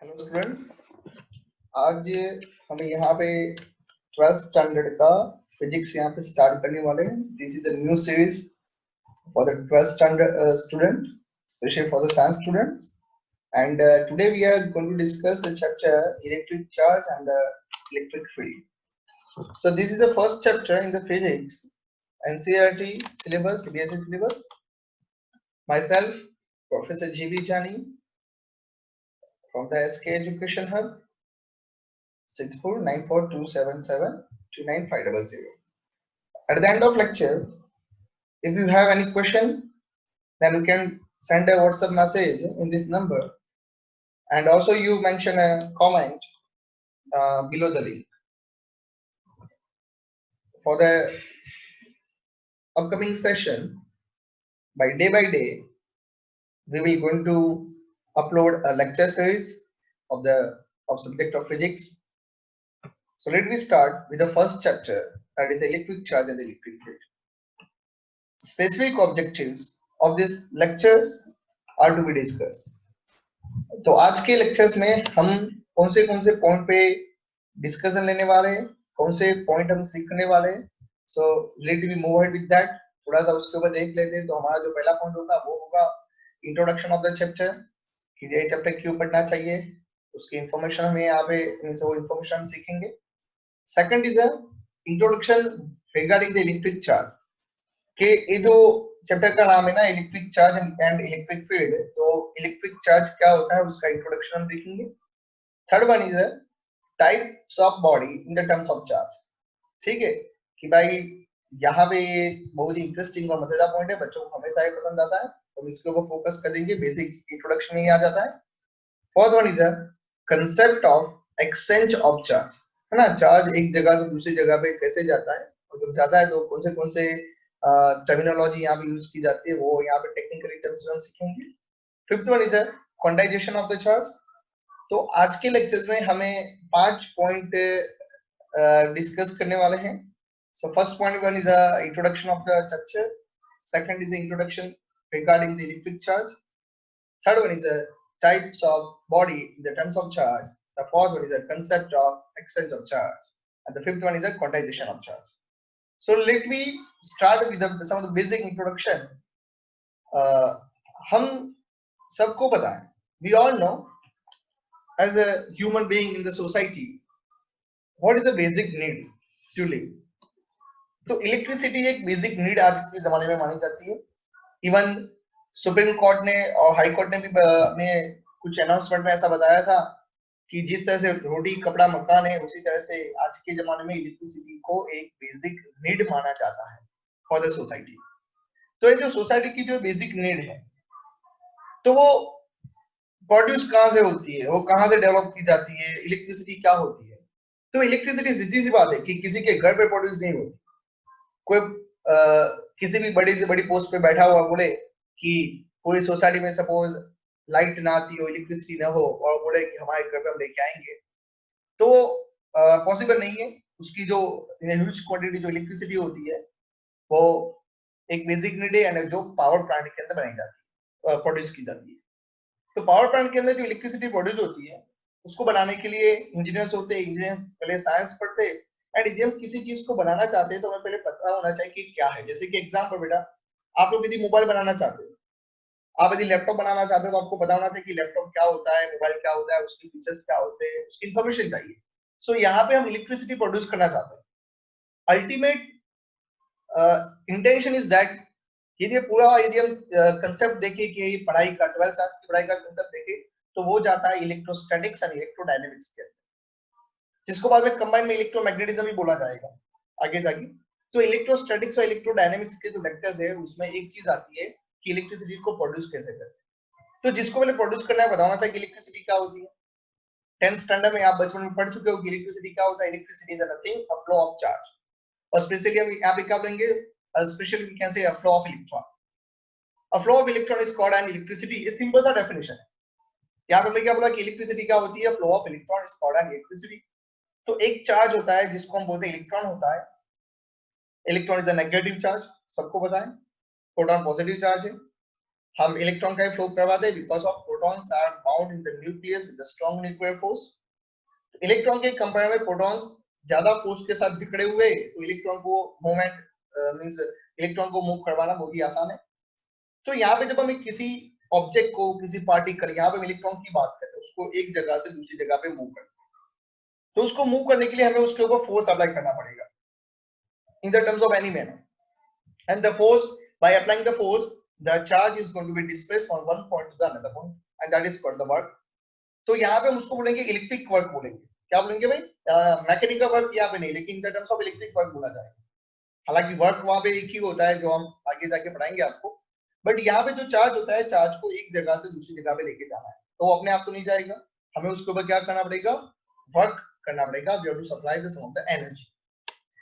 Hello students. आज हम यहाँ पे 12th स्टैंडर्ड का फिजिक्स यहाँ पे स्टार्ट करने वाले हैं। This is a new series for the 12th standard student, especially for the science students. And today we are going to discuss the chapter electric charge and the electric field. So this is the first chapter in the physics NCERT syllabus, CBSE syllabus. Myself, Professor G.B. Jani from the SK Education Hub. 649427729500. At the end of lecture, if you have any question, then you can send a WhatsApp message in this number, and also you mention a comment below the link. For the upcoming session, by day, we will going to upload a lecture series of the subject of physics. So let me start with the first chapter, that is electric charge and electric field. Specific objectives of these lectures are to be discussed. तो आज के lectures में हम कौन से point पे discussion लेने वाले हैं, कौन से पॉइंट हम सीखने वाले हैं. So let we move ahead with that. थोड़ा सा उसके ऊपर देख लेते हैं. तो हमारा जो पहला पॉइंट होगा वो होगा इंट्रोडक्शन ऑफ द चैप्टर, कि ये चैप्टर क्यों पढ़ना चाहिए, उसकी इंफॉर्मेशन हमें यहाँ पे वो इंफॉर्मेशन सीखेंगे. Second is a introduction regarding the electric charge, कि ये जो चैप्टर का नाम है ना, electric charge and electric field, तो इलेक्ट्रिक चार्ज क्या होता है उसका इंट्रोडक्शन हम देखेंगे. Third one is types of body in the terms of charge. ठीक है कि भाई यहाँ पे बहुत ही इंटरेस्टिंग और मजेदार पॉइंट है, बच्चों को हमेशा ही पसंद आता है, तो इसके ऊपर फोकस करेंगे. बेसिक इंट्रोडक्शन में ही आ जाता है. Fourth one is concept of exchange of charge, है ना. चार्ज एक जगह से दूसरी जगह पे कैसे जाता है, और जब जाता है तो कौन से टर्मिनोलॉजी यहाँ पे यूज की जाती है, वो यहाँ पे टेक्निकली टर्म्स में सीखेंगे. Fifth one is quantization of the charge. तो आज के लेक्चर्स में हमें 5 पॉइंट डिस्कस करने वाले हैं. So first point one is introduction of the chapter. Second is introduction regarding the electric charge. Third one is types of body in the terms of charge. The fourth one is concept of exchange of charge, and the fifth one is quantization of charge. So let me start with some of the basic introduction. हम सबको पता है, we all know as a human being in the society what is the basic need to live. तो electricity एक basic need आज के जमाने में मानी जाती है. इवन सुप्रीम कोर्ट ने और हाई कोर्ट ने भी अपने कुछ अनाउंसमेंट में ऐसा बताया था कि जिस तरह से रोटी कपड़ा मकान है, उसी तरह से आज के जमाने में इलेक्ट्रिसिटी को एक बेसिक नीड माना जाता है फॉर द सोसाइटी. तो ये जो सोसाइटी की जो बेसिक नीड है, तो वो प्रोड्यूस कहाँ से होती है, वो कहाँ से डेवलप की जाती है, इलेक्ट्रिसिटी क्या होती है. तो इलेक्ट्रिसिटी सीधी सी बात है कि किसी के घर पे प्रोड्यूस नहीं होती. कोई किसी भी बड़ी से बड़ी पोस्ट पे बैठा हुआ बोले कि पूरी सोसाइटी में सपोज लाइट ना आती हो, इलेक्ट्रिसिटी ना हो, और बोले कि हमारे घर पे हम लेके आएंगे, तो पॉसिबल नहीं है. उसकी जो ह्यूज क्वांटिटी जो इलेक्ट्रिसिटी होती है वो एक बेसिक नीड है, जो पावर प्लांट के अंदर बनाई जाती है, प्रोड्यूस की जाती है. तो पावर प्लांट के अंदर जो इलेक्ट्रिसिटी प्रोड्यूस होती है, उसको बनाने के लिए इंजीनियर्स होते हैं. इंजीनियर्स पहले साइंस पढ़ते हैं, एंड यदि हम किसी चीज को बनाना चाहते हैं तो हमें पहले पता होना चाहिए कि क्या है. जैसे कि एग्जांपल बेटा, आप लोग यदि मोबाइल बनाना चाहते हो, आप यदि लैपटॉप बनाना चाहते हो, तो आपको पता होना चाहिए कि लैपटॉप क्या होता है, मोबाइल क्या होता है, उसके फीचर्स क्या होते हैं, उसकी इंफॉर्मेशन चाहिए. सो यहाँ पे हम इलेक्ट्रिसिटी प्रोड्यूस करना चाहते हैं. अल्टीमेट इंटेंशन इज दैट, यदि पूरा यदि हम कंसेप्ट देखें कि पढ़ाई का 12th साइंस की पढ़ाई का कंसेप्ट देखें, तो वो जाता है इलेक्ट्रोस्टैटिक्स एंड इलेक्ट्रोडायनेमिक्स के, जिसको बाद में कंबाइन में इलेक्ट्रोमैग्नेटिज्म भी बोला जाएगा आगे जाके. तो इलेक्ट्रोस्टैटिक्स और इलेक्ट्रोडायनेमिक्स के जो लेक्चर्स है, उसमें एक चीज आती है कि इलेक्ट्रिसिटी को प्रोड्यूस कैसे करते हैं. तो जिसको पहले प्रोड्यूस करना है बताना चाहिए कि इलेक्ट्रिसिटी क्या होती है. 10th स्टैंडर्ड में आप बचपन में पढ़ चुके हो कि इलेक्ट्रिसिटी क्या होता है. Electricity is nothing a flow of charge, और स्पेशली हम यहाँ पे क्या बोलेंगे, specially we can say a flow of electron. A flow of electron is called an electricity. ये सिंपल सा डेफिनेशन है. यहाँ पे मैं क्या बोला कि इलेक्ट्रिसिटी क्या होती है, flow of electron is called an electricity. तो एक चार्ज होता है जिसको हम बोलते हैं इलेक्ट्रॉन होता है. Electron is a negative charge, सबको पता है. प्रोटॉन पॉजिटिव चार्ज है. हम इलेक्ट्रॉन का फ्लो करवाते हैं because of proton protons are bound in the nucleus with a strong nuclear force. Electron के कंपेयर में प्रोटॉन्स ज्यादा फोर्स के साथ जकड़े हुए, तो इलेक्ट्रॉन को मूवमेंट मींस इलेक्ट्रॉन को मूव करवाना बहुत ही आसान है। तो यहाँ पे जब हम किसी ऑब्जेक्ट को, किसी पार्टिकल, यहाँ पे इलेक्ट्रॉन की बात करते हैं, उसको एक जगह से दूसरी जगह पे मूव करते हैं, तो उसको मूव करने के लिए हमें उसके ऊपर फोर्स अप्लाई करना पड़ेगा in the terms of any manner, and the force, by applying the force, the charge is going to be displaced from one point to the another point, and that is called the work. तो यहाँ पे हम उसको बोलेंगे electric work बोलेंगे। क्या बोलेंगे भाई? मैकेनिकल वर्क यहाँ पे नहीं, लेकिन इन the terms of electric work बोला जाएगा। हालांकि वर्क वहां पे एक ही होता है जो हम आगे जाके पढ़ाएंगे आपको, बट यहाँ पे जो चार्ज होता है, चार्ज को एक जगह से दूसरी जगह पे लेके जाना है, तो वो अपने आप तो नहीं जाएगा, हमें उसके ऊपर क्या करना पड़ेगा? वर्क करना पड़ेगा। We have to supply the sum of the energy,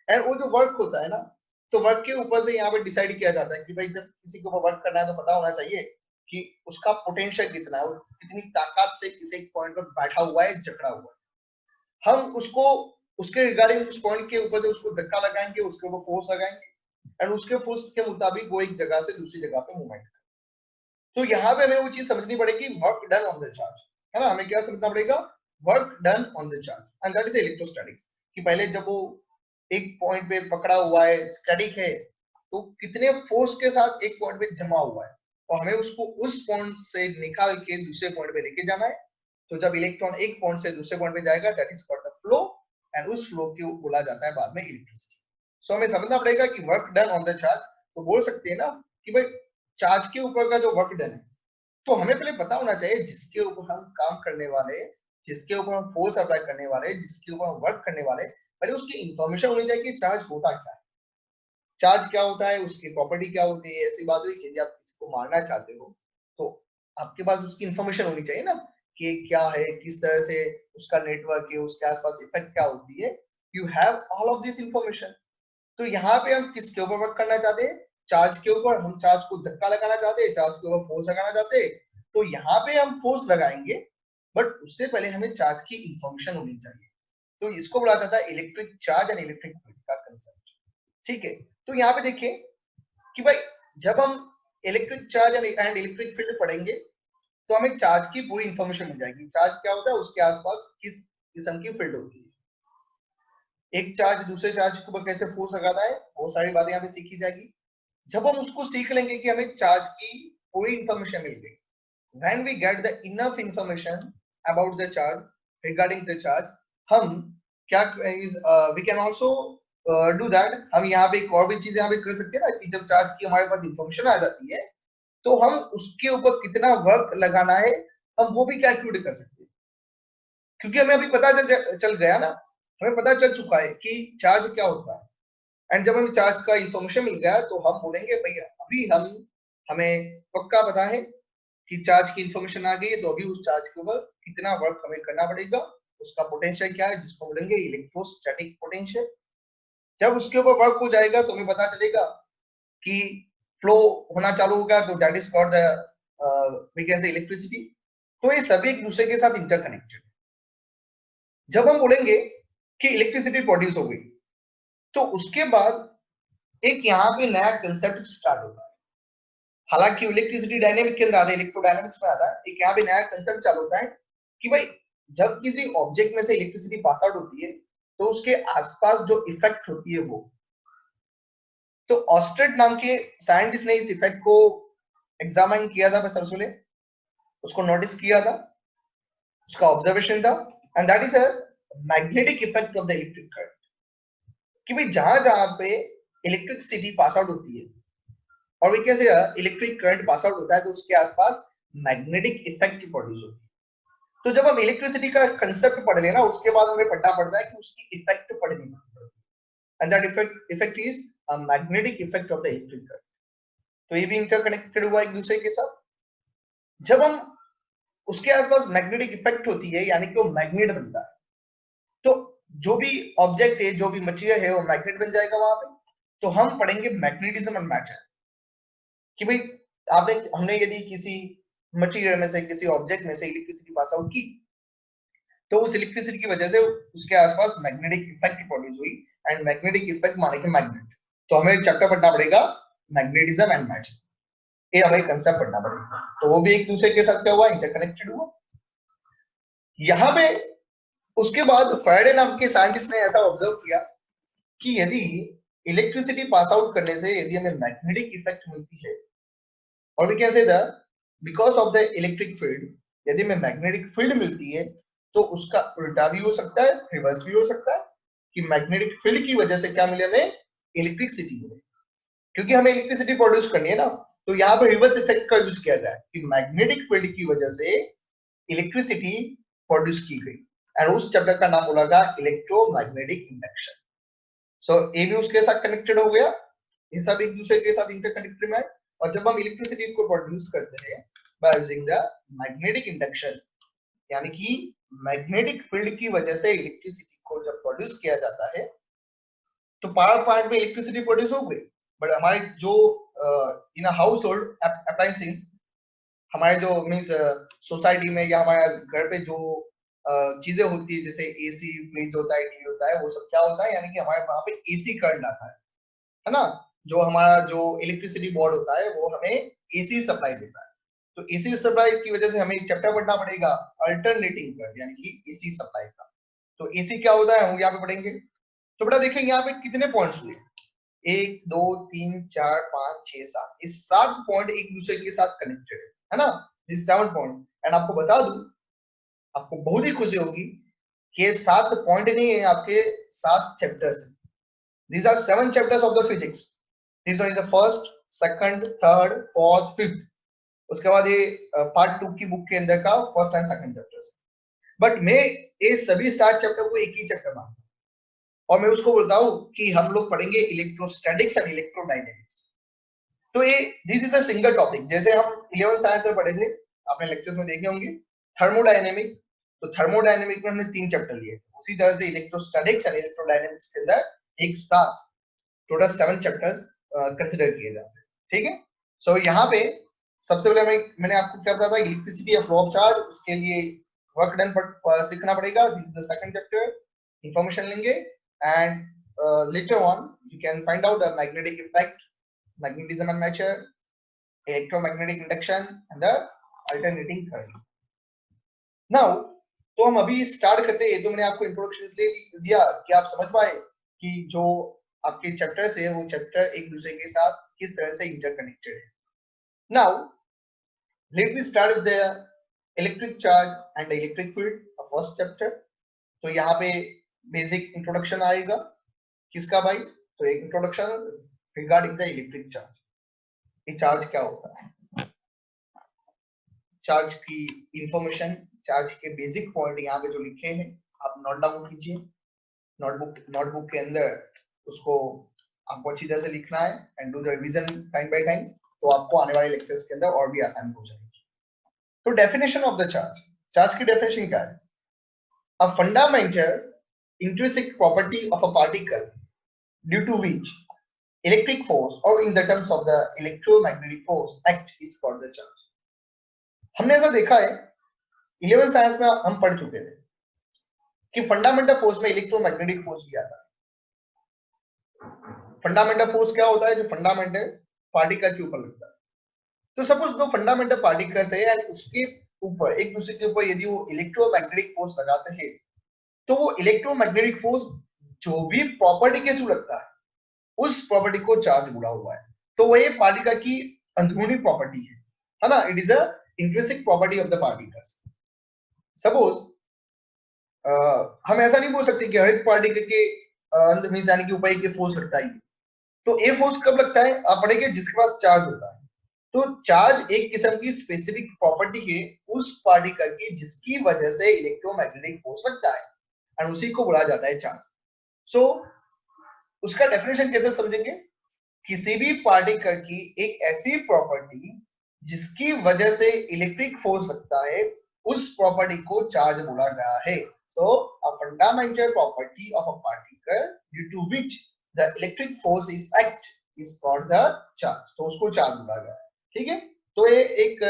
and वो जो वर्क होता है ना, तो वर्क के ऊपर से यहाँ पे डिसाइड किया जाता है कि भाई जब किसी को वर्क करना है तो पता होना चाहिए कि उसका पोटेंशियल कितना है, कितनी ताकत से किसी पॉइंट पर बैठा हुआ है, जकड़ा हुआ है। हम उसको उसके रिगार्डिंग उस पॉइंट के ऊपर से उसको धक्का लगाएंगे, उसके ऊपर फोर्स लगाएंगे, एंड उसके फोर्स के मुताबिक वो एक जगह से दूसरी जगह पे मूवमेंट करे। तो यहाँ पे हमें वो चीज समझनी पड़ेगी, work done on the charge, है ना। हमें क्या समझना पड़ेगा? Work done on the charge, and that is electrostatics. कि पहले जब वो एक पॉइंट पे पकड़ा हुआ है, स्टैटिक है, तो कितने फोर्स के साथ एक पॉइंट पे जमा हुआ है, और हमें उसको उस पॉइंट से निकाल के दूसरे पॉइंट पे लेके जाना है। तो जब इलेक्ट्रॉन एक पॉइंट से दूसरे पॉइंट पे जाएगा, that is called the flow, and उस फ्लो को बोला जाता है बाद में इलेक्ट्रिसिटी। सो हमें समझना पड़ेगा कि work done on the charge, तो बोल सकते हैं ना कि भाई चार्ज के ऊपर का जो वर्क डन है, तो हमें पहले पता होना चाहिए जिसके ऊपर हम काम करने वाले, जिसके ऊपर हम फोर्स अप्लाई करने वाले, जिसके ऊपर हम वर्क करने वाले, पहले उसकी इंफॉर्मेशन होनी चाहिए कि चार्ज होता क्या है, चार्ज क्या होता है, उसकी प्रॉपर्टी क्या होती है। ऐसी बात हुई कि यदि आप किसी को मारना चाहते हो, तो आपके पास उसकी इंफॉर्मेशन होनी चाहिए ना, कि क्या है, किस तरह से उसका नेटवर्क है, उसके आसपास इफेक्ट क्या होती है। You have all of this information. तो यहाँ पे हम किसके ऊपर वर्क करना चाहते हैं? चार्ज के ऊपर। हम चार्ज को धक्का लगाना चाहते हैं, चार्ज के ऊपर फोर्स लगाना चाहते हैं, तो यहाँ पे हम फोर्स लगाएंगे, बट उससे पहले हमें चार्ज की इंफॉर्मेशन होनी चाहिए। तो इसको बोला जाता है electric charge and electric field का कंसेप्ट। ठीक है, तो यहाँ पे देखिए कि भाई जब हम electric charge and electric field पढ़ेंगे, तो हमें चार्ज की पूरी इंफॉर्मेशन मिल जाएगी। चार्ज क्या होता है, उसके आसपास किस किस्म की फील्ड होती है, एक चार्ज दूसरे चार्ज के ऊपर कैसे फोर्स लगाता है, वो सारी बातें यहाँ पे सीखी जाएगी। जब हम उसको सीख लेंगे कि हमें चार्ज की पूरी इंफॉर्मेशन मिल गई, when we get the enough information about the charge, regarding the charge, हम क्या is we can also do that। हम यहाँ पे एक और भी चीजें यहाँ पे कर सकते हैं ना, कि जब चार्ज की हमारे पास इंफॉर्मेशन आ जाती है, तो हम उसके ऊपर कितना वर्क लगाना है, हम वो भी कैलकुलेट कर सकते हैं। क्योंकि हमें अभी पता चल गया ना, हमें पता चल चुका है कि चार्ज क्या होता है, एंड जब हमें चार्ज का इंफॉर्मेशन मिल गया, तो हम बोलेंगे भैया अभी हमें पक्का पता है कि चार्ज की इंफॉर्मेशन आ गई है, तो अभी उस चार्ज के ऊपर कितना वर्क हमें करना पड़ेगा, उसका पोटेंशियल क्या है, जिसको बोलेंगे इलेक्ट्रोस्टैटिक पोटेंशियल। जब उसके ऊपर वर्क हो जाएगा, तो हमें पता चलेगा कि फ्लो होना चालू होगा, तो that is called the we can say electricity. तो ये सभी एक दूसरे के साथ इंटरकनेक्टेड। जब हम बोलेंगे कि इलेक्ट्रिसिटी प्रोड्यूस हो गई, तो उसके बाद एक यहाँ पे नया कंसेप्ट स्टार्ट होता है। हालांकि इलेक्ट्रिसिटी डायनेमिक के अंदर आता है, इलेक्ट्रोडायनेमिक्स में आता है, एक यहाँ पे नया कंसेप्ट चालू होता है कि भाई जब किसी ऑब्जेक्ट में से इलेक्ट्रिसिटी पास आउट होती है, तो उसके आसपास जो इफेक्ट होती है वो, तो ऑस्टेड नाम के साइंटिस्ट ने इस इफेक्ट को एग्जामिन किया था सबसे पहले, उसको नोटिस किया था, उसका ऑब्जर्वेशन था, and that is a magnetic effect of the electric current. कि भाई जहां जहां पे इलेक्ट्रिसिटी पास आउट होती है और वे कैसे इलेक्ट्रिक करंट पास आउट होता है, तो उसके आसपास मैग्नेटिक इफेक्ट प्रोड्यूस होती है। तो जब हम इलेक्ट्रिसिटी का कंसेप्ट पढ़ लेना, उसके बाद हमें पढ़ना पड़ता है कि उसकी इफेक्ट पढ़नी पड़ती है, and that effect is a magnetic effect of the electric current. तो ये भी इंटरकनेक्टेड हुआ एक दूसरे के साथ। जब हम उसके आसपास मैग्नेटिक इफेक्ट होती है, यानी कि वो मैग्नेट बनता है, तो जो भी ऑब्जेक्ट है, जो भी मटेरियल है, वो मैग्नेट बन जाएगा वहां पे। तो हम पढ़ेंगे मैग्नेटिज्म एंड मैटर, कि भाई हमने यदि किसी मटेरियल में से, किसी ऑब्जेक्ट में से इलेक्ट्रिसिटी पास आउट की, तो उस इलेक्ट्रिसिटी की वजह से उसके आसपास मैग्नेटिक इफेक्ट प्रोड्यूस हुई, एंड मैग्नेटिक इफेक्ट माने कि मैग्नेट। तो हमें चैप्टर पढ़ना पड़ेगा मैग्नेटिज्म एंड मैटर। ये हमें कंसेप्ट पढ़ना पड़ेगा। तो वो भी एक दूसरे के साथ क्या हुआ, इंटरकनेक्टेड हुआ। यहाँ पे उसके बाद फैराडे नाम के साइंटिस्ट ने ऐसा ऑब्जर्व किया कि यदि इलेक्ट्रिसिटी पास आउट करने से यदि हमें मैग्नेटिक इफेक्ट मिलती है, और भी कैसे था, because of the electric field, यदि हमें मैग्नेटिक फील्ड मिलती है तो उसका उल्टा भी हो सकता है, रिवर्स भी हो सकता है, कि मैग्नेटिक फील्ड की वजह से क्या मिले, हमें इलेक्ट्रिसिटी मिले, क्योंकि हमें इलेक्ट्रिसिटी प्रोड्यूस करनी है ना। तो यहाँ पर रिवर्स इफेक्ट का यूज किया जाए कि मैग्नेटिक फील्ड की वजह से इलेक्ट्रिसिटी प्रोड्यूस की गई, एंड उस चैप्टर का नाम बोला गया इलेक्ट्रोमैग्नेटिक इंडक्शन। सो ये भी उसके साथ कनेक्टेड हो गया, ये सब एक दूसरे के साथ इंटरकनेक्टेड है। और जब हम इलेक्ट्रिसिटी को प्रोड्यूस करते हैं by using the magnetic induction, यानी कि मैग्नेटिक फील्ड की वजह से इलेक्ट्रिसिटी को जब प्रोड्यूस किया जाता है तो पावर प्लांट में इलेक्ट्रिसिटी प्रोड्यूस हो गई, बट हमारे जो इन हाउस होल्ड अप्लायंसेस, हमारे जो मीन्स सोसाइटी में या हमारे घर पे जो चीजें होती है, जैसे एसी, फ्रिज होता है, टीवी होता है, वो सब क्या होता है, यानी कि हमारे वहां पे एसी करंट आता है ना। जो हमारा जो इलेक्ट्रिसिटी बोर्ड होता है वो हमें एसी सप्लाई देता है। तो एसी सप्लाई की वजह से हमें एक चैप्टर पढ़ना पड़ेगा, अल्टरनेटिंग करंट, यानी कि एसी सप्लाई का। तो एसी क्या होता है हम यहाँ पे पढ़ेंगे। तो बेटा देखेंगे यहाँ पे कितने पॉइंट्स हुए, 1 2 3 4 5 6 7, इस 7 पॉइंट एक दूसरे के साथ कनेक्टेड है ना, दिस 7 पॉइंट। एंड आपको बता दूं, आपको बहुत ही खुशी होगी कि ये 7 पॉइंट नहीं है, आपके 7 चैप्टर्स हैं। These are 7 chapters of the physics. This one is the first, second, third, fourth, fifth. उसके बाद ये पार्ट 2 की बुक के अंदर का first and second chapters. But मैं ये सभी 7 चैप्टर को एक ही चैप्टर मानता हूँ, और मैं उसको बोलता हूँ कि हम लोग पढ़ेंगे इलेक्ट्रोस्टैटिक्स एंड इलेक्ट्रोडायनेमिक्स। तो ये this is a single topic, जैसे हम 11th साइंस में पढ़े थे, आपने लेक्चर्स में देखे होंगे, थर्मोडायनेमिक। तो थर्मोडायनेमिक में हमने 3 चैप्टर लिए, उसी तरह से इलेक्ट्रोस्टैटिक्स एंड इलेक्ट्रोडायनेमिक्स के अंदर एक साथ टोटल 7 चैप्टर्स कंसिडर किए जाते हैं, ठीक है। सो यहाँ पे सबसे पहले मैंने आपको क्या बताया था, इलेक्ट्रिसिटी फ्लो ऑफ चार्ज, उसके लिए वर्क डन सीखना पड़ेगा। This is the second chapter, information लेंगे, and later on you can find out the magnetic effect, magnetism and nature, electromagnetic induction and the alternating current. Now तो हम अभी start करते हैं। तो मैंने आपको इंट्रोडक्शन ले दिया कि आप समझ पाए कि जो आपके चैप्टर्स है वो चैप्टर एक दूसरे के साथ किस तरह से इंटरकनेक्टेड है। Now let me start with the electric charge and the electric field, first chapter. तो यहाँ पे बेसिक इंट्रोडक्शन आएगा किसका भाई, तो एक introduction regarding the electric charge. ये चार्ज क्या होता है, चार्ज की इंफॉर्मेशन, चार्ज के बेसिक पॉइंट यहाँ पे जो लिखे हैं आप नोट डाउन कीजिए नोटबुक के अंदर, उसको आपको अच्छी तरह से लिखना है and do the revision time by time, तो आपको आने वाले लेक्चर्स के अंदर और भी आसान हो जाएगी। तो definition of the charge, charge की डेफिनेशन क्या है, a fundamental intrinsic property of a particle due to which electric force और in the terms of the electromagnetic force act is called the charge. हमने ऐसा देखा है 11th साइंस में हम पढ़ चुके थे कि फंडामेंटल फोर्स में इलेक्ट्रोमैग्नेटिक फोर्स भी आता है। फंडामेंटल फोर्स क्या होता है, जो फंडामेंटल पार्टिकल के ऊपर लगता है। तो सपोज दो फंडामेंटल पार्टिकल्स है एंड उसके ऊपर एक दूसरे के ऊपर यदि वो इलेक्ट्रोमैग्नेटिक फोर्स लगाते हैं, तो वो इलेक्ट्रोमैग्नेटिक फोर्स जो भी प्रॉपर्टी के थ्रू लगता है उस प्रॉपर्टी को चार्ज जुड़ा हुआ है। तो वो ये पार्टिकल की अंदरूनी प्रॉपर्टी है ना, it is a intrinsic property of the particles. Suppose हम ऐसा नहीं बोल सकते कि हर एक पार्टिकल के अंदर मींस यानी कि ऊपर एक फोर्स लगता है। तो ए फोर्स कब लगता है, आप पढ़ेंगे जिसके पास चार्ज होता है। तो चार्ज एक किस्म की स्पेसिफिक प्रॉपर्टी है उस पार्टिकल की जिसकी वजह से इलेक्ट्रोमैग्नेटिक फोर्स लगता है, और उसी को बोला जाता है चार्ज। सो उसका डेफिनेशन कैसे समझेंगे, किसी भी पार्टिकल की एक ऐसी प्रॉपर्टी जिसकी वजह से इलेक्ट्रिक फोर्स लगता है, उस प्रॉपर्टी को चार्ज बोला गया है। So a fundamental property of a particle due to which the electric force is act is called the charge. तो उसको चार्ज बोला गया है, ठीक है। तो ये एक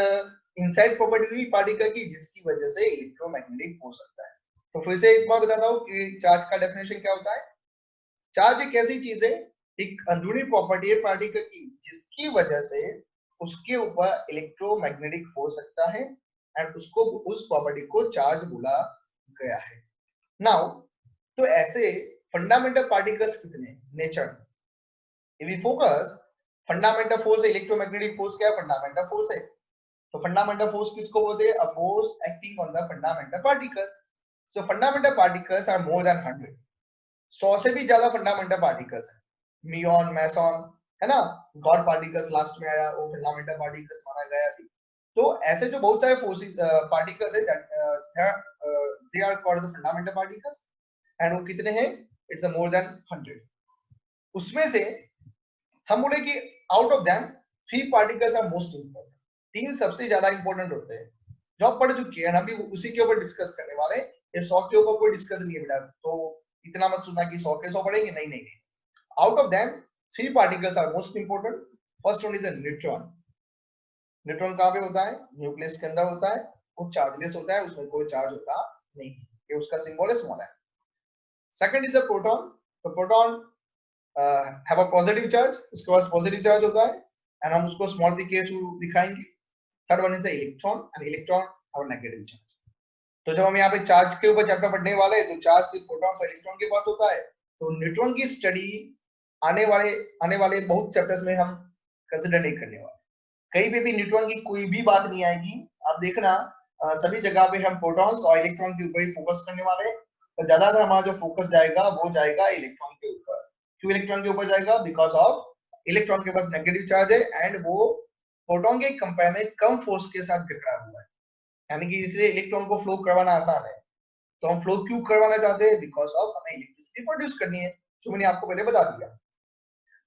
इनसाइड प्रॉपर्टी हुई पार्टिकल की जिसकी वजह से इलेक्ट्रोमैग्नेटिक फोर्स लगता है। तो फिर से एक बार बताता हूँ कि चार्ज का डेफिनेशन क्या होता है। चार्ज एक ऐसी चीज है, एक अंदरूनी प्रॉपर्टी है पार्टिकल की जिसकी वजह से उसके ऊपर इलेक्ट्रोमैग्नेटिक फोर्स लगता है एंड उसको उस प्रॉपर्टी को चार्ज बोला गया है। नाउ तो ऐसे फंडामेंटल पार्टिकल्स कितने nature, if we focus fundamental force है, इलेक्ट्रोमैग्नेटिक फोर्स क्या है, फंडामेंटल फोर्स है। तो फंडामेंटल फोर्स किसको बोलते हैं, a force acting on the fundamental particles. So fundamental particles are more than 100, 100 से भी ज्यादा फंडामेंटल पार्टिकल्स है। मियॉन, मेसॉन, है ना, गॉड पार्टिकल्स लास्ट में आया, वो फंडामेंटल पार्टिकल्स माना गया अभी। तो ऐसे जो बहुत सारे फोर्सेस पार्टिकल्स है, they are called the fundamental particles and वो कितने हैं, इट्स अ मोर देन 100। उसमें से हम बोले कि out of them 3 particles are most important, 3 सबसे ज्यादा इंपोर्टेंट होते हैं जो आप पढ़ चुके हैं, हम भी उसी के ऊपर डिस्कस करने वाले हैं। ये 100 के ऊपर कोई डिस्कस नहीं है बेटा, तो इतना मत सुनना कि 100 के 100 पढ़ेंगे, नहीं नहीं नहीं। Out of them 3 particles are most important. First one is a neutron. Neutron कहाँ पे होता है, न्यूक्लियस के अंदर होता है, वो चार्जलेस होता है, उसमें कोई चार्ज होता नहीं, ये उसका सिंबल है स्मॉल है। Second is a proton. तो proton have a positive charge, उसके पास पॉजिटिव चार्ज होता है एंड हम उसको स्मॉल p के थ्रू दिखाएंगे। Third one is the electron and electron have a negative charge. तो जब हम यहाँ पे चार्ज के ऊपर चैप्टर पढ़ने वाले हैं, तो चार्ज सिर्फ प्रोटॉन और इलेक्ट्रॉन के पास होता है। तो न्यूट्रॉन की स्टडी आने वाले बहुत चैप्टर्स में हम कंसिडर नहीं करने वाले। कहीं पे भी न्यूट्रॉन की कोई भी बात नहीं आएगी, आप देखना सभी जगह पे हम प्रोटॉन्स और इलेक्ट्रॉन के ऊपर ही फोकस करने वाले हैं। तो ज्यादातर हमारा जो फोकस जाएगा वो जाएगा इलेक्ट्रॉन के ऊपर। क्यों इलेक्ट्रॉन के ऊपर जाएगा, बिकॉज ऑफ इलेक्ट्रॉन के पास नेगेटिव चार्ज है एंड वो प्रोटॉन के कंपेयर में कम फोर्स के साथ टकरा हुआ है, यानी कि इसलिए इलेक्ट्रॉन को फ्लो करवाना आसान है। तो हम फ्लो क्यों करवाना चाहते हैं, बिकॉज ऑफ हमें इलेक्ट्रिसिटी प्रोड्यूस करनी है, जो मैंने आपको पहले बता दिया।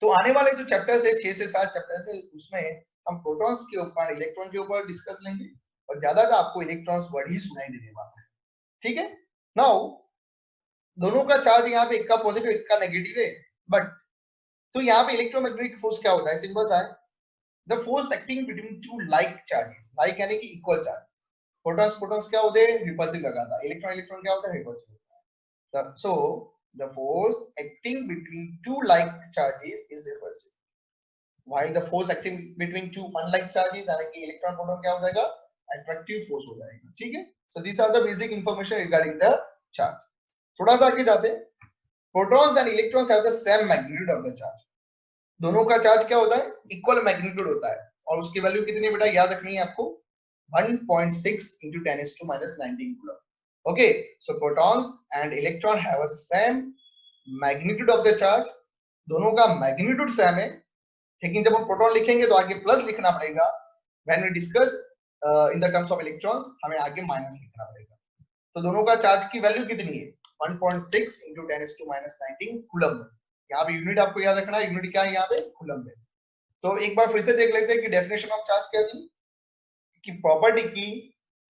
तो आने वाले जो चैप्टर्स है 6 से 7 चैप्टर्स है, उसमें हम प्रोटॉन्स के ऊपर इलेक्ट्रॉन के ऊपर डिस्कस लेंगे और ज्यादातर आपको इलेक्ट्रॉन्स वर्ड ही सुनाई देने वाला है। ठीक है, नाउ दोनों का चार्ज यहाँ पे एक का पॉजिटिव एक का नेगेटिव है, बट तो यहाँ पे इलेक्ट्रोमैग्नेटिक फोर्स क्या होता है, सिंपल सा है, the force acting between two like charges, like यानी कि इक्वल चार्ज। प्रोटॉन्स प्रोटॉन्स क्या होते हैं, रिपल्सिव लगाता है, इलेक्ट्रॉन इलेक्ट्रॉन क्या होता है, रिपल्सिव होता है। So the force acting between two like charges is repulsive, while the force acting between two unlike charges यानी कि इलेक्ट्रॉन प्रोटॉन क्या हो जाएगा, अट्रैक्टिव फोर्स हो जाएगा। ठीक है, so this are the basic information regarding the charge. थोड़ा सा आगे जाते हैं, protons and electrons have the same magnitude of the charge. दोनों का चार्ज क्या होता है, इक्वल मैग्नीट्यूड होता है, और उसकी वैल्यू कितनी बेटा याद रखनी है आपको, 1.6 into 10⁻⁻19 coulomb. Okay, so protons and electron have a same magnitude of the charge, दोनों का मैग्नीट्यूड सेम है, लेकिन जब हम प्रोटॉन लिखेंगे तो आगे प्लस लिखना पड़ेगा। When we discuss in the terms of electrons हमें आगे माइनस लिखना पड़ेगा। तो दोनों का चार्ज की वैल्यू कितनी है, 1.6 into 10⁻⁻19 कूलम। यहाँ पे यूनिट आपको याद रखना है, यूनिट क्या है यहाँ पे, कूलम है। तो एक बार फिर से देख लेते हैं कि डेफिनेशन ऑफ चार्ज क्या थी, कि प्रॉपर्टी की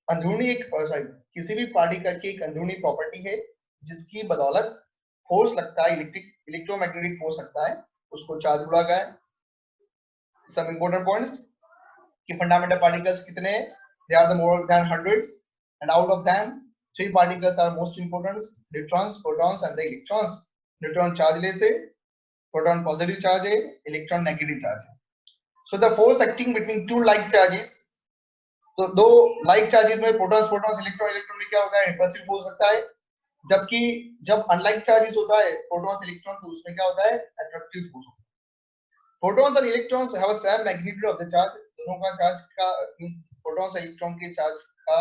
अंदरूनी एक सॉरी किसी भी पार्टिकल की एक अंदरूनी प्रॉपर्टी है जिसकी बदौलत फोर्स लगता है, इलेक्ट्रोमैग्नेटिक फोर्स लगता है, उसको चार्ज बोला गया है। some important points कि fundamental particles कितने हैं, they are the more than hundreds and out of them 3 particles are most important, neutrons, protons and the electrons। neutron chargeless है, proton positive charge है, electron negative charge है। so the force acting between two like charges, तो दो like charges में protons protons electron electron में क्या होता है, repulsive force लगता है, जबकि जब unlike charges होता है protons electron तो उसमें क्या होता है, attractive force होता है। Protons and electrons have a same magnitude of the charge, दोनों का चार्ज का प्रोटॉन्स और इलेक्ट्रॉन के चार्ज का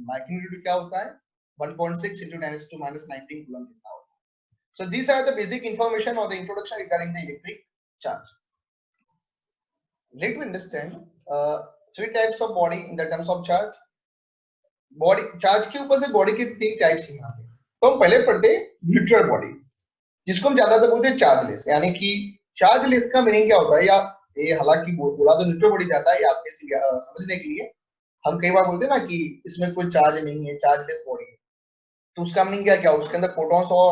मैग्नीट्यूड क्या होता है, 1.6 into 10⁻⁻19 कूलम कितना होता है। So these are the basic information or the introduction regarding the electric charge. Let me understand three types of body in the terms of charge. Body charge के ऊपर से बॉडी के 3 टाइप्स हैं यहाँ पे। तो हम पहले पढ़ते हैं न्यूट्रल बॉडी, जिसको हम ज्यादातर बोलते हैं चार्जलेस, यानी कि चार्जलेस का मीनिंग क्या होता है, या ये हालांकि बोला तो न्यूट्रल बॉडी जाता है, आपके समझने के लिए हम कई बार बोलते हैं ना कि इसमें कोई चार्ज नहीं है, चार्जलेस बॉडी है, तो उसका मीनिंग क्या क्या, उसके अंदर प्रोटॉन्स और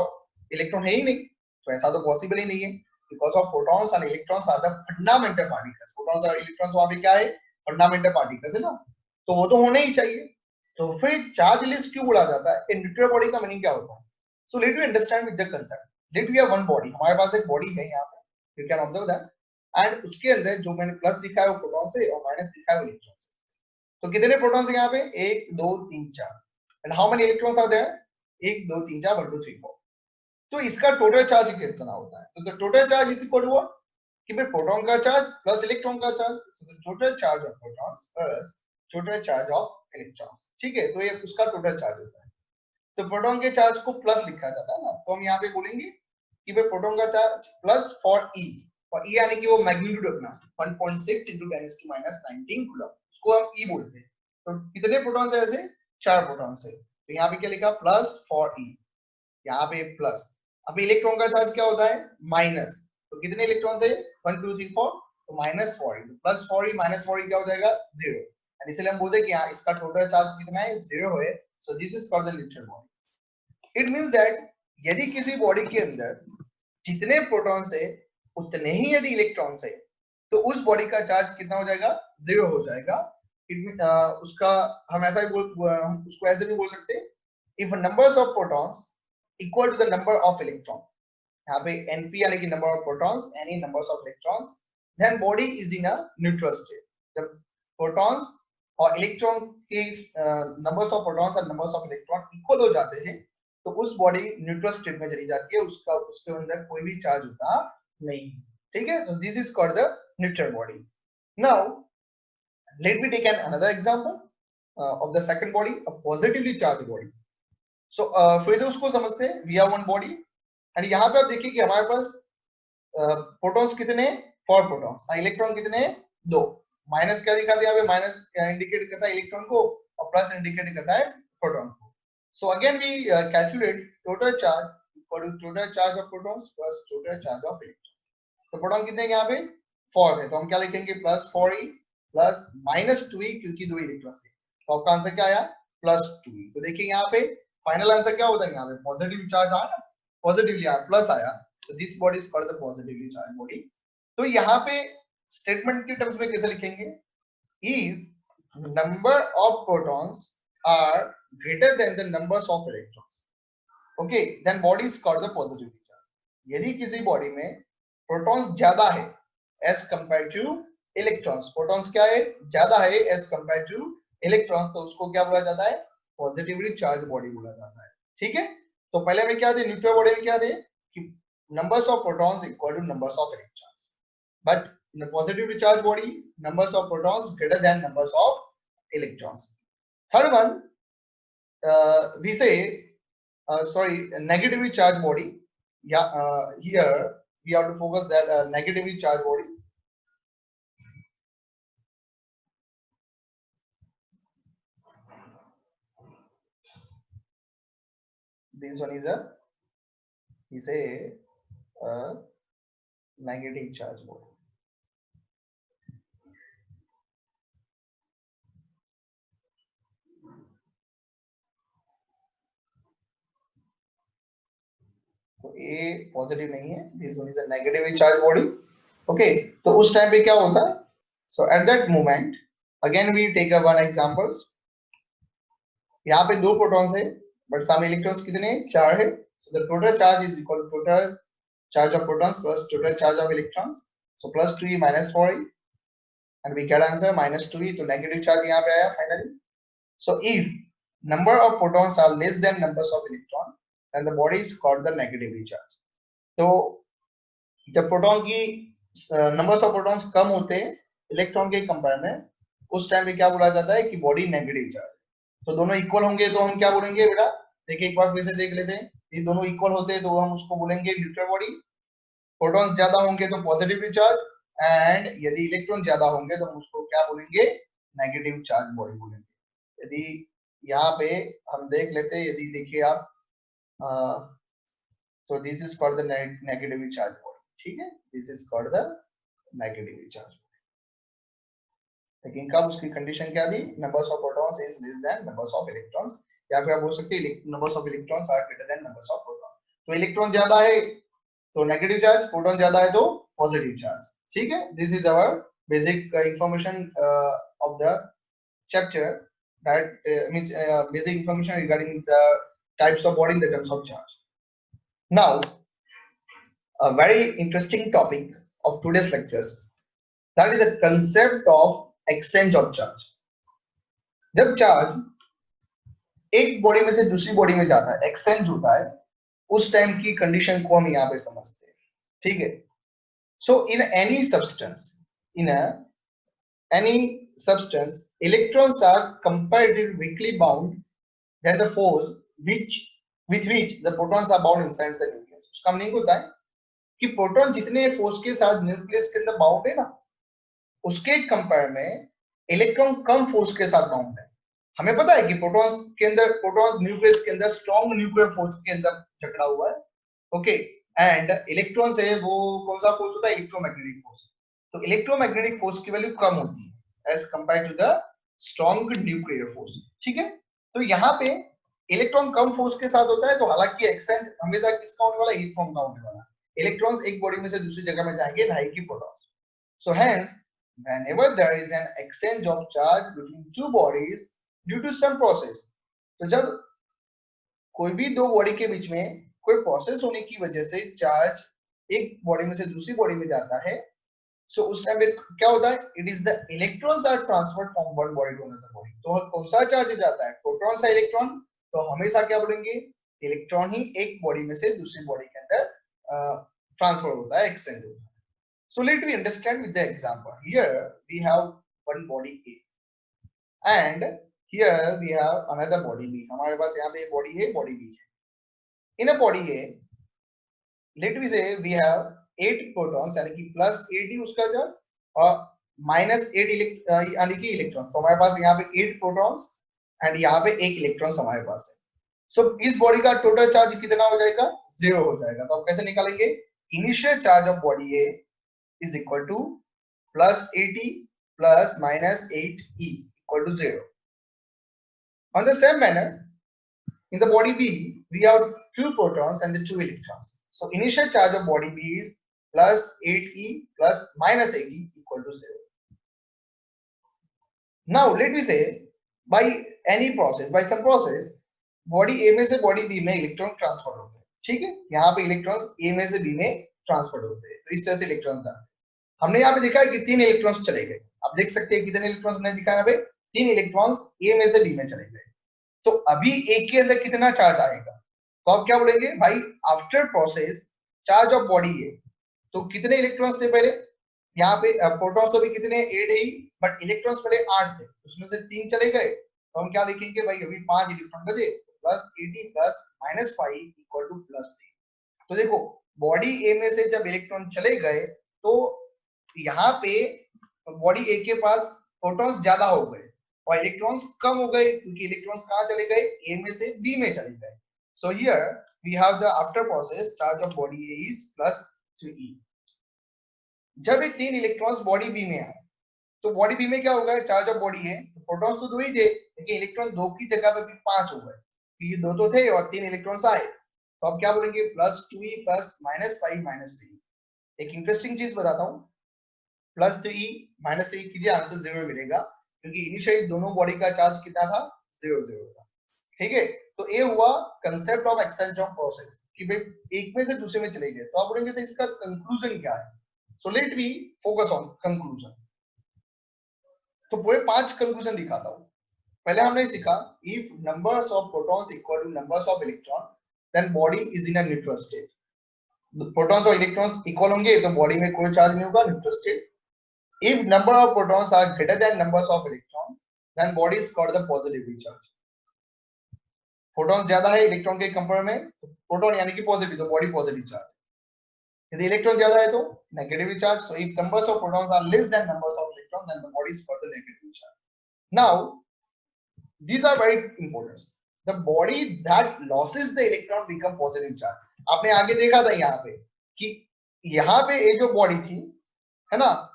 इलेक्ट्रॉन है ही नहीं, तो ऐसा तो पॉसिबल ही नहीं है, because of protons and electrons are the fundamental particles. Protons और इलेक्ट्रॉन्स वहां पे क्या है, फंडामेंटल पार्टिकल्स है ना, तो वो तो होने ही चाहिए। तो फिर चार्जलेस क्यों बोला जाता है, न्यूट्रल बॉडी का मीनिंग क्या होता है। So let you understand with the concept, let we have one body, हमारे पास एक बॉडी है यहाँ पे, you can observe that and उसके अंदर जो मैंने प्लस लिखा है वो प्रोटॉन से और माइनस लिखा है वो इलेक्ट्रॉन से। तो कितने प्रोटॉन्स हैं यहाँ पे? 1 2 3 4। And how many electrons are there? 1 2 3 4 1 2 3 4। तो इसका टोटल चार्ज कितना होता है? तो total charge is equal to what? कि भाई प्रोटॉन का चार्ज प्लस इलेक्ट्रॉन का चार्ज, तो total charge of protons plus total charge of electrons. ठीक है, तो ये उसका टोटल चार्ज होता है। तो प्रोटॉन के चार्ज को प्लस लिखा जाता है ना, तो हम यहाँ पे बोलेंगे कि भाई प्रोटॉन का चार्ज प्लस फॉर ई, और ई यानी कि वो मैग्नीट्यूड अपना 1.6 into 10⁻⁹ कूलम, उसको हम ई बोलते हैं। तो कितने प्रोटॉन्स है ऐसे? 4 प्रोटॉन्स है। तो यहाँ पे क्या लिखा? प्लस फॉर ई, यहाँ पे प्लस। अब इलेक्ट्रॉन का चार्ज क्या होता है? माइनस। तो कितने इलेक्ट्रॉन्स है? 1 2 3 4, तो माइनस 4 ई, प्लस 4 ई माइनस 4 ई क्या हो जाएगा? 0। एंड इसलिए हम बोलते हैं कि यहाँ इसका टोटल चार्ज कितना है? 0 है। So this is called the neutral body. It means that यदि किसी बॉडी के अंदर जितने प्रोटॉन्स है उतने ही यदि इलेक्ट्रॉन्स है, तो उस बॉडी का चार्ज कितना हो जाएगा? 0 हो जाएगा। उसका हम ऐसा भी उसको ऐसे भी बोल सकते हैं, if numbers of protons equal to the number of electron, यहाँ पे np यानी कि number of protons, any numbers of electrons, then body is in a neutral state। जब प्रोटॉन्स और इलेक्ट्रॉन के नंबर्स ऑफ प्रोटॉन्स और नंबर्स ऑफ इलेक्ट्रॉन इक्वल हो जाते हैं, तो उस बॉडी न्यूट्रल स्टेट में चली जाती है, उसके अंदर कोई भी चार्ज होता नहीं। ठीक है, so this is called the neutral body। now let me take another example of the second body, a positively charged body। so फिर से उसको समझते हैं। we have one body and यहाँ पे आप देखिए कि हमारे पास प्रोटॉन्स कितने? 4 प्रोटॉन्स। इलेक्ट्रॉन कितने? 2। माइनस क्या दिखा दिया? यहाँ पे माइनस इंडिकेट करता है इलेक्ट्रॉन को और प्लस इंडिकेट करता है प्रोटॉन को। So again we calculate total charge equal to total charge of protons plus total charge of electron. तो प्रोटॉन कितने हैं यहाँ पे? 4 है, तो हम क्या लिखेंगे? Plus 4e plus minus 2e, क्योंकि 2 इलेक्ट्रॉन थे। तो आपका आंसर क्या आया? Plus 2e। तो देखिए यहाँ पे फाइनल आंसर क्या होता है? यहाँ पे पॉजिटिव चार्ज आया ना, पॉजिटिवली आया, प्लस आया, तो this body is called the positively charge body. तो यहाँ पे स्टेटमेंट के टर्म्स में कैसे लिखेंगे? If number of protons are greater than the numbers of electrons, okay, then body is called the positively charge. यदि किसी बॉडी में प्रोटॉन्स ज्यादा है as compare to electrons, protons क्या है? ज्यादा है एज कंपेयर टू इलेक्ट्रॉन्स, तो उसको क्या बोला जाता है? पॉजिटिवली चार्ज बॉडी बोला जाता है। ठीक है, तो पहले में क्या थे? न्यूट्रल बॉडी में क्या थे कि numbers of protons equal to numbers of electrons, but in a positively charged body numbers of protons greater than numbers of electrons। third one, we say sorry, a negatively charged body। yeah, here we have to focus that negatively charged body, this one is a, we say a negative charge body। तो ये positive नहीं है, this one is a negatively charge body. Okay, तो उस time पे क्या होता है? So at that moment again we take a one examples. यहाँ पे 2 प्रोटॉन्स है बट सामने इलेक्ट्रॉन्स कितने? 4 है। So the total charge is equal to total charge of protons plus total charge of electrons. So plus 2e minus 4e and we get answer minus 2e। तो negative charge यहाँ पे आया finally. So if number of protons are less than numbers of electron, then the body is called the negatively charged। तो जब proton की numbers of protons कम होते हैं electron के कंपेयर में, उस टाइम पे क्या बोला जाता है? कि बॉडी नेगेटिव चार्ज। तो दोनों इक्वल होंगे तो हम क्या बोलेंगे बेटा? देखिए एक बार फिर से देख लेते हैं। ये दोनों इक्वल होते हैं तो हम उसको बोलेंगे न्यूट्रल बॉडी। प्रोटॉन्स ज्यादा होंगे तो पॉजिटिवली चार्ज, एंड यदि इलेक्ट्रॉन ज्यादा होंगे तो हम उसको क्या बोलेंगे? नेगेटिव चार्ज बॉडी बोलेंगे। यदि यहाँ पे हम देख लेते हैं, यदि देखिए आप, तो this is called the negatively charge body. ठीक है, this is called the negatively charge. लेकिन कब उसकी कंडीशन क्या दी? Numbers of protons is less than numbers of electrons, या फिर आप बोल सकते हैं numbers of electrons are greater than numbers of protons. तो इलेक्ट्रॉन ज्यादा है तो नेगेटिव चार्ज, प्रोटॉन ज्यादा है तो पॉजिटिव चार्ज। ठीक है, this is our basic information of the chapter, that means basic information regarding the types of body in the terms of charge। Now a very interesting topic of today's lectures. That is a concept of exchange of charge. जब charge एक body में से दूसरी body में जाता है, exchange होता है, उस टाइम की कंडीशन को हम यहाँ पे समझते हैं, ठीक है। So in any substance, any substance, electrons are comparatively weakly bound than the force with which the protons are bound inside the nucleus. उसका मीनिंग होता है कि प्रोटॉन जितने फोर्स के साथ न्यूक्लियस के अंदर बाउंड है ना, उसके कंपेयर में इलेक्ट्रॉन कम फोर्स के साथ बाउंड है। हमें पता है कि प्रोटॉन्स के अंदर, प्रोटॉन्स न्यूक्लियस के अंदर स्ट्रॉन्ग न्यूक्लियर फोर्स के अंदर जकड़ा हुआ है, ओके। एंड इलेक्ट्रॉन से वो कौन सा फोर्स होता है? Electromagnetic force. तो इलेक्ट्रोमैग्नेटिक फोर्स की वैल्यू कम होती है as compare to the strong nuclear force, ठीक है। तो यहाँ पे इलेक्ट्रॉन कम फोर्स के साथ होता है, तो हालांकि एक्सचेंज हमेशा किसका होने वाला? इलेक्ट्रॉन का होने वाला। इलेक्ट्रॉन्स एक बॉडी में से दूसरी जगह में जाएंगे, ना कि protons. So hence whenever there is an exchange of charge between two bodies due to some process, तो जब कोई भी दो बॉडी के बीच में कोई प्रोसेस होने की वजह से चार्ज एक बॉडी में से दूसरी बॉडी में जाता है, सो उस टाइम पे क्या होता है? It is the electrons are transferred from one body to another body. तो कौन सा चार्ज जाता है? प्रोटॉन सा इलेक्ट्रॉन। तो हमेशा क्या बोलेंगे? इलेक्ट्रॉन ही एक बॉडी में से दूसरी बॉडी के अंदर ट्रांसफर होता है, एक्सचेंज होता है। So let me understand with the example. Here we have one body A and here we have another body B. हमारे पास यहाँ पे body A, body B है. In a body A, let me say we have 8 protons, यानी कि plus 8 उसका charge और minus 8 यानी कि इलेक्ट्रॉन। तो हमारे पास यहाँ पे 8 protons and यहाँ पे 1 इलेक्ट्रॉन हमारे पास है। So इस बॉडी का टोटल चार्ज कितना हो जाएगा? 0 हो जाएगा। तो आप कैसे निकालेंगे? Initial charge of body A is equal to plus 80 plus minus 8e equal to 0. On the same manner, in the body B, we have 2 protons and the 2 electrons. So initial charge of body B is plus 8e plus minus 8e equal to 0. Now let me say by any process, by some process, body A में से body B में electron transfer होते हैं, ठीक है। यहाँ पे electrons A में से B में ट्रांसफर होते हैं, तो इस तरह से इलेक्ट्रॉन्स आते हैं। हमने यहाँ पे देखा है कि 3 इलेक्ट्रॉन्स चले गए। आप देख सकते हैं कितने इलेक्ट्रॉन्स हमने दिखाया यहाँ पे? 3 इलेक्ट्रॉन्स ए में से बी में चले गए। तो अभी ए के अंदर कितना चार्ज आएगा? तो आप क्या बोलेंगे? भाई after process charge of body A, तो कितने इलेक्ट्रॉन्स थे पहले? यहाँ पे प्रोटॉन्स तो भी कितने? 8 ही, बट इलेक्ट्रॉन्स पहले 8 थे, उसमें से 3 चले गए। तो हम क्या लिखेंगे भाई? अभी 5 इलेक्ट्रॉन बचे, plus 80 plus minus 5 equal two plus 3। तो देखो बॉडी ए में से जब इलेक्ट्रॉन चले गए तो यहाँ पे बॉडी ए के पास प्रोटॉन्स ज्यादा हो गए और इलेक्ट्रॉन्स कम हो गए, क्योंकि इलेक्ट्रॉन्स कहाँ चले गए? ए में से बी में चले गए। So here we have the after process charge of body A is plus 3e। जब ये 3 इलेक्ट्रॉन्स बॉडी बी में आए तो बॉडी बी में क्या होगा? Charge of body A, protons तो 2 ही थे, लेकिन इलेक्ट्रॉन 2 की जगह पे भी 5 हो गए। ये 2 तो थे और 3 इलेक्ट्रॉन्स आए, तो आप क्या बोलेंगे? Plus 2e plus minus 5 minus 3। एक इंटरेस्टिंग चीज बताता हूँ, प्लस 3e माइनस 3 कीजिए, आंसर 0 मिलेगा, क्योंकि इनिशियली दोनों बॉडी का चार्ज कितना था? 0 0 था, ठीक है। तो ये हुआ concept of exchange of process कि भाई एक में से दूसरे में चले गए। तो आप बोलेंगे सर इसका कंक्लूजन क्या है? So let me focus on conclusion. तो पूरे 5 कंक्लूजन दिखाता हूँ। पहले हमने सीखा if numbers of protons equal to numbers of electron then body is in a neutral state. Protons और इलेक्ट्रॉन्स इक्वल होंगे तो बॉडी में कोई चार्ज नहीं होगा, neutral state. If number of protons are greater than numbers of electrons, then body is called the positively charged. Protons ज्यादा है इलेक्ट्रॉन के कंपेयर में, प्रोटॉन यानी कि पॉजिटिव, तो बॉडी पॉजिटिव चार्ज। यदि इलेक्ट्रॉन ज्यादा है तो negative charge. So if numbers of protons are less than numbers of electrons, then the body is called the negative charge. Now these are very important. The body that loses the electron become positive charge. आपने आगे देखा था यहाँ पे कि यहाँ पे ये जो बॉडी थी, है ना,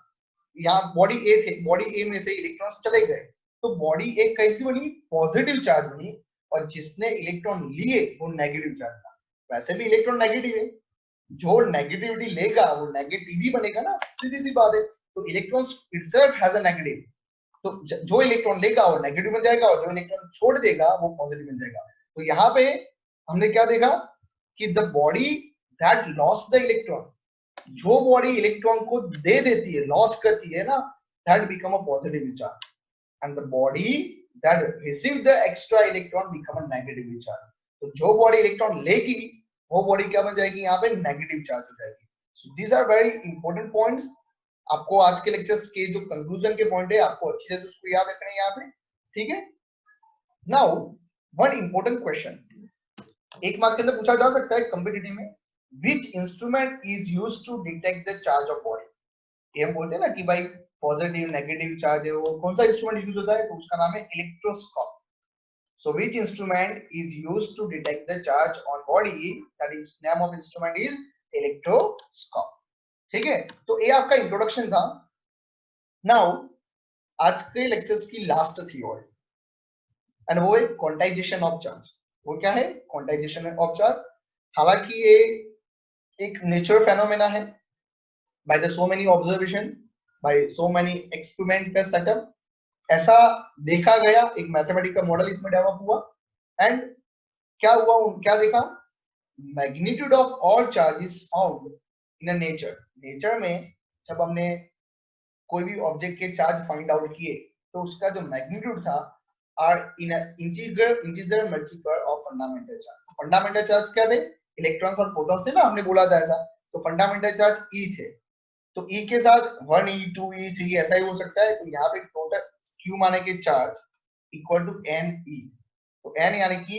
यहाँ बॉडी ए थे, बॉडी ए में से इलेक्ट्रॉन्स चले गए, तो बॉडी एक कैसी बनी? पॉजिटिव चार्ज बनी, और जिसने इलेक्ट्रॉन लिए वो नेगेटिव चार्ज था। वैसे भी इलेक्ट्रॉन नेगेटिव है, जो नेगेटिविटी लेगा वो नेगेटिव ही बनेगा ना, सीधी सी बात है। तो electrons itself has a negative, तो जो इलेक्ट्रॉन लेगा वो नेगेटिव बन जाएगा और जो इलेक्ट्रॉन छोड़ देगा वो पॉजिटिव बन जाएगा। तो यहाँ पे हमने क्या देखा कि the body that lost the electron, जो बॉडी इलेक्ट्रॉन को दे देती है, लॉस करती है ना, that become a positive charge, and the body that receive the extra electron become a negative charge. तो जो बॉडी इलेक्ट्रॉन लेगी वो बॉडी क्या बन जाएगी, यहाँ पे नेगेटिव चार्ज हो जाएगी। So these are very important points. आपको आज के लेक्चर्स के जो कंक्लूजन के पॉइंट है आपको अच्छी तरह से उसको याद रखना है यहाँ पे, ठीक है। नाउ वन इंपॉर्टेंट क्वेश्चन एक मार्क के अंदर पूछा जा सकता है कॉम्पिटिटिव में, which instrument is used to detect the charge of body। ये हम बोलते हैं ना कि भाई पॉजिटिव नेगेटिव चार्ज है, वो कौन सा इंस्ट्रूमेंट यूज होता है, तो उसका नाम है electroscope. So which instrument is used to detect the charge on body, that is name of instrument is electroscope। ठीक है, तो ये आपका इंट्रोडक्शन था। नाउ आज के लेक्चर्स की लास्ट थ्योरी एंड वो है क्वांटाइजेशन ऑफ चार्ज। वो क्या है, क्वांटाइजेशन ऑफ चार्ज। हालांकि ये एक नेचुरल फेनोमेना है, by the so many observation, by so many experimental setup, ऐसा देखा गया, एक मैथमेटिकल मॉडल इसमें डेवलप हुआ एंड क्या हुआ, क्या देखा, magnitude of all charges found in nature. Nature में जब हमने कोई भी ऑब्जेक्ट के चार्ज फाइंड आउट किए तो उसका जो मैग्नीट्यूड था are in integer multiple of fundamental charge. Fundamental charge क्या थे, इलेक्ट्रॉन्स और प्रोटॉन्स थे ना, हमने बोला था ऐसा। तो फंडामेंटल चार्ज ई थे, तो ई के साथ 1e2e3 ऐसा ही हो सकता है। तो यहाँ पे टोटल क्यू माने के charge equal to N E. तो एन यानी कि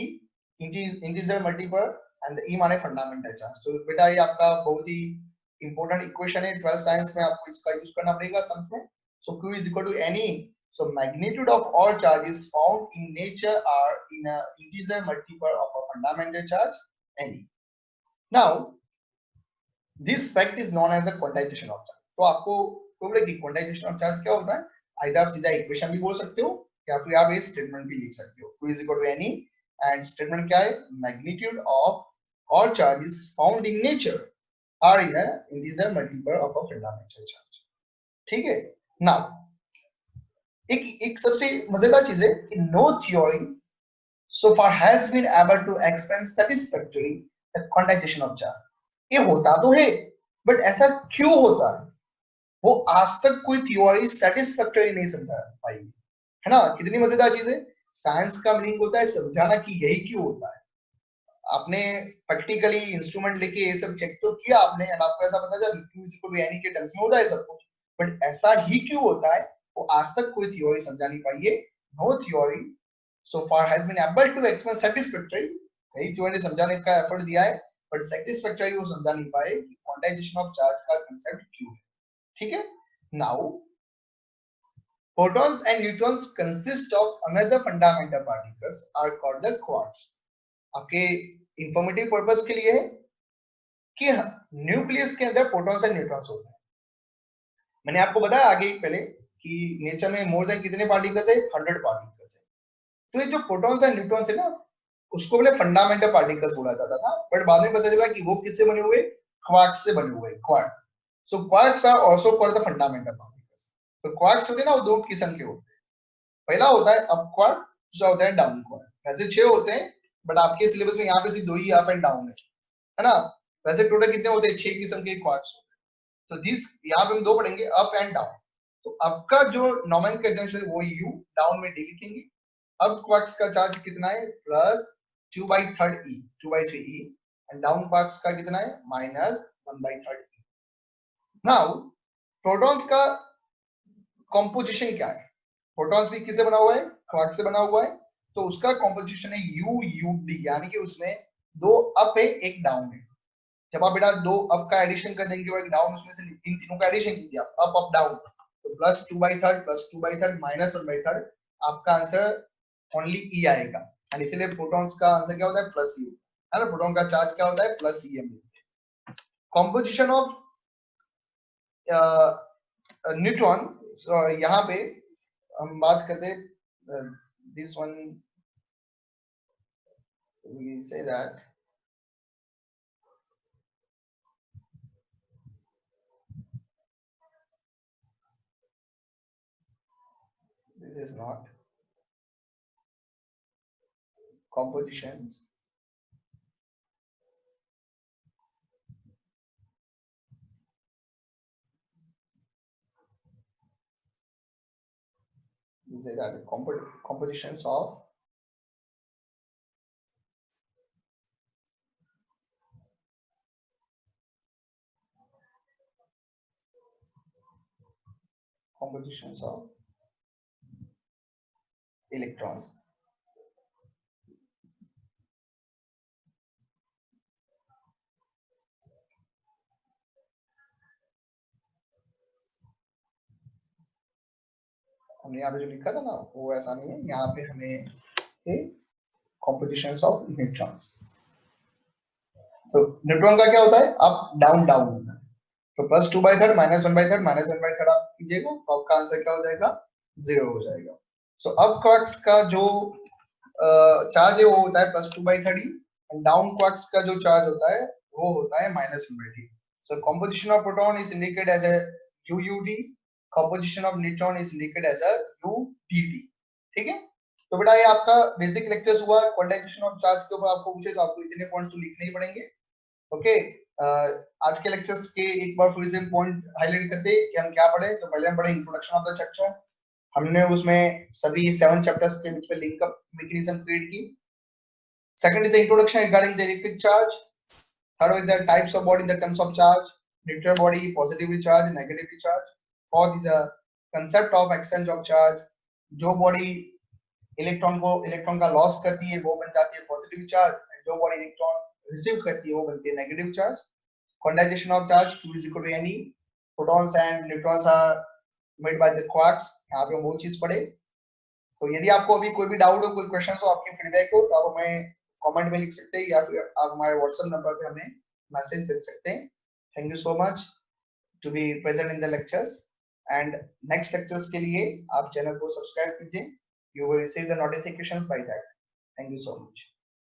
इंटीजर मल्टीपल एंड ई माने फंडामेंटल चार्ज। तो बेटा ये आपका बहुत ही इंपॉर्टेंट इक्वेशन है 12th साइंस में, आपको इसका यूज करना पड़ेगा सम्स में। So Q is equal to N E. So magnitude of all charges found in nature are in a integer multiple of a fundamental charge n e. Now this fact is known as a quantization of charge। तो आपको बोले कि quantization of charge क्या होता है, either आप सीधा equation भी बोल सकते हो या फिर आप ये स्टेटमेंट भी लिख सकते हो, Q is equal to NE and statement क्या है, magnitude of all charges found in nature are in a integer multiple of a fundamental charge. ठीक है। नाउ एक सबसे मजेदार चीज है कि no theory so far has been able to explain satisfactorily the quantization of charge। ये होता तो है बट ऐसा क्यों होता है, वो आज तक कोई थ्योरी सेटिस्फैक्टरी नहीं समझा पाई है ना। कितनी मजेदार चीज है। साइंस का मीनिंग होता है समझाना कि यही क्यों होता है। आपने प्रैक्टिकली इंस्ट्रूमेंट लेके ये सब चेक तो किया आपने एंड आपको ऐसा पता चला Q is equal to NE के टर्म्स में होता है सब कुछ, बट ऐसा ही क्यों होता है वो आज तक कोई थ्योरी समझा नहीं पाई है। No theory so far has been able to explain satisfactory। कई थ्योरी ने समझाने का एफर्ट दिया है बट सेटिस्फैक्टरी वो समझा नहीं पाए कि क्वांटाइजेशन ऑफ चार्ज का कांसेप्ट क्यों है। ठीक है। Now photons and neutrons consist of another fundamental particles are called the quarks। आपके इंफॉर्मेटिव पर्पस के लिए है कि न्यूक्लियस के अंदर प्रोटॉन्स एंड न्यूट्रॉन्स होते हैं। मैंने आपको बताया आगे पहले कि नेचर में मोर देन कितने पार्टिकल्स है, 100 पार्टिकल्स है। तो ये जो प्रोटॉन्स एंड न्यूट्रॉन्स है ना, उसको पहले फंडामेंटल पार्टिकल्स बोला जाता था, बट बाद में पता चला कि वो किससे बने हुए, क्वार्क्स से बने हुए, quark. So quarks are also called the fundamental particles. तो क्वार्क्स होते हैं ना, वो दो किस्म के होते हैं। पहला होता है अप क्वार्क, दूसरा होता है डाउन क्वार्क। वैसे 6 होते हैं बट आपके सिलेबस में यहाँ पे सिर्फ 2 ही अप एंड डाउन है ना। वैसे टोटल कितने होते हैं, 6 किस्म के क्वार्क्स होते हैं। तो दिस यहाँ पे हम 2 पढ़ेंगे, अप एंड डाउन। तो अप का जो नोमेनक्लेचर है वो U, डाउन में D लिखेंगे। अब क्वार्क्स का चार्ज कितना है, plus 2/3 E, 2/3 E, and down quarks का कितना है, माइनस 1/3 E। नाउ प्रोटॉन्स का कॉम्पोजिशन क्या है, प्रोटॉन्स भी किससे बना हुआ है, क्वार्क से बना हुआ है। तो उसका कॉम्पोजिशन है UUD, यानी कि उसमें 2 अप है 1 डाउन है। जब आप बेटा 2 अप का एडिशन कर देंगे और 1 डाउन, उसमें से इन तीनों का एडिशन कीजिए आप, अप अप डाउन, तो प्लस 2/3 प्लस 2/3 माइनस 1/3, आपका आंसर ओनली E आएगा। एंड इसीलिए प्रोटॉन्स का आंसर क्या होता है, प्लस E है ना। प्रोटॉन का चार्ज क्या होता है, plus E। Composition of neutron, यहाँ पे हम बात करते हैं this one, we say that this is not compositions These are the compositions of electrons. हमने यहाँ पे जो लिखा था ना वो ऐसा नहीं है, यहाँ पे हमें compositions of neutrons. तो न्यूट्रॉन का क्या होता है, अप डाउन डाउन होता है, तो +2/3 -1/3 -1/3 आप कीजिएगा तो आपका आंसर क्या हो जाएगा, 0 हो जाएगा. सो अप क्वार्क्स का जो चार्ज है वो होता है +2/3 एंड डाउन क्वार्क्स का जो चार्ज होता है वो होता है -1/3. सो composition of proton is indicated as a UUD, composition of neutron is indicated as a UDT. ठीक है, तो बेटा ये आपका बेसिक लेक्चर्स हुआ क्वांटाइजेशन ऑफ चार्ज के ऊपर. आपको पूछे तो आपको इतने पॉइंट्स तो लिखने ही पड़ेंगे. ओके, आज के लेक्चर्स के एक बार फिर से पॉइंट हाईलाइट करते हैं कि हम क्या पढ़े. तो पहले हम पढ़े इंट्रोडक्शन ऑफ द चैप्टर. हमने उसमें सभी 7 चैप्टर्स के बीच में लिंकअप मैकेनिज्म क्रिएट की. Second is the introduction regarding the electric charge. Third is the types of body in the terms of charge, neutral body, positively charge, negatively charge. Fourth is the concept of exchange of charge. जो body electron का loss करती है वो बन जाती है positive charge, and जो body electron receive करती है वो बनती है negative charge. Quantization of charge, Q is equal to Ne, protons and neutrons are made by the quarks. यहाँ पे हम वो चीज पढ़े. तो यदि आपको अभी कोई भी डाउट हो, कोई क्वेश्चन हो, आपके फीडबैक हो, तो आप हमें कमेंट में लिख सकते हैं या फिर आप हमारे व्हाट्सएप नंबर पे हमें मैसेज भेज सकते हैं. Thank you so much to be present in the lectures, and next lectures के लिए आप चैनल को सब्सक्राइब कीजिए. You will receive the notifications by that. Thank you so much.